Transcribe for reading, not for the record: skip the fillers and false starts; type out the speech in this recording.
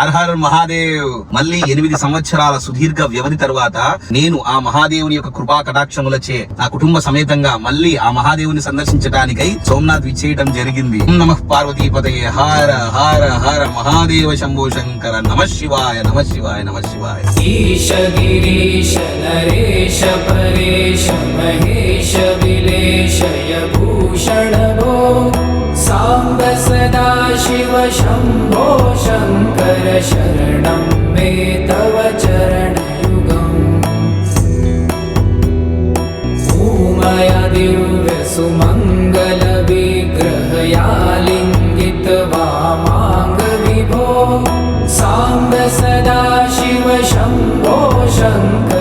Her her Mahadev. మళ్ళీ 8 సంవత్సరాల సుదీర్ఘ వ్యవధి తరువాత నేను ఆ మహాదేవుని యొక్క కృపా కటాక్షములచే నా కుటుంబ సమేతంగా మళ్ళీ ఆ మహాదేవుని సందర్శించడానికై సోమనాథ్ విచ్చేయటం జరిగింది. నమః పార్వతీపతయే హర హర హర మహాదేవ శంభో శంకర. నమ శివాయ నమ శివాయ నమ శివాయ. ఈశ గిరీశ నరేశ పరేశ మహేశ విలేశయ భూషణ భో సాంబ సదా శివ శంభో శంకర శరణం మే తవ చరణయుగం. భూమయ దివ్య సుమంగళ విగ్రహయా లింగిత వామాంగ విభో సాంబ సదా శివ శంభో శంకర